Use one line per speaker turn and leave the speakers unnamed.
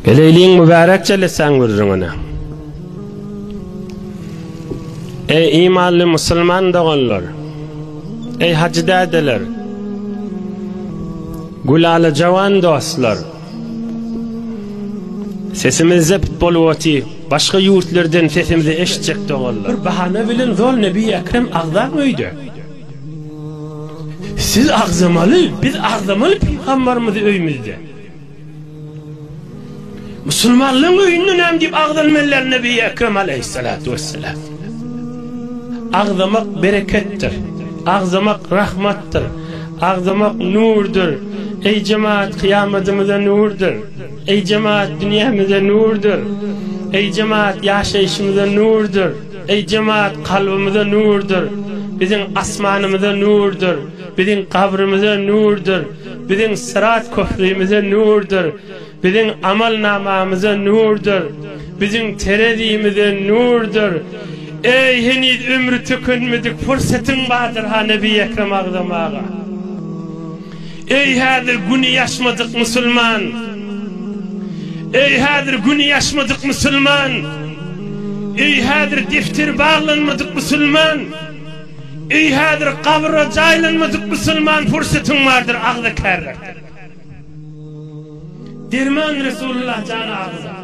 Eleyliğin mübarek cellesen gürrüngüne. Ey imanlı Müslüman doğanlar, ey hacı dädeler, gulalı cavan dostlar, sesimizde boluwati, başka yurtlardan sesimizi eşitecek doğanlar. Bahane bilen zor Nebi Ekrem ağzak mıydı? Siz ağzamalı, biz ağzamalı Peygamberimizi öyümüzde. Müslümanlığın öyünden hem deyip ağzalmalar Nebi Ekrem aleyhissalatu vesselam. Ağzamak berekettir, ağzamak rahmattır, ağzamak nurdur. Ey cemaat kıyametimize nurdur. Ey cemaat dünyamıza nurdur. Ey cemaat yaşayışımıza nurdur. Ey cemaat kalbimize nurdur. Bizim asmanımıza nurdur. Bizim kabrimize nurdur. Bizim sırat köprüğümüze nurdur. Bizim amal namamıza nurdur. Bizim terediğimize nurdur. Ey henüz ömrü tükünmedik fırsatın vardır ha Nebi Ekrem ağzamağa. Ey hadir günü yaşmadık Müslüman. Ey hadir günü yaşmadık Müslüman. Ey hadir defter bağlanmadık Müslüman. Ey hadir kabra caylanmadık Müslüman, fırsatın vardır ağda kerrer. Dirman Resulullah canı ağza.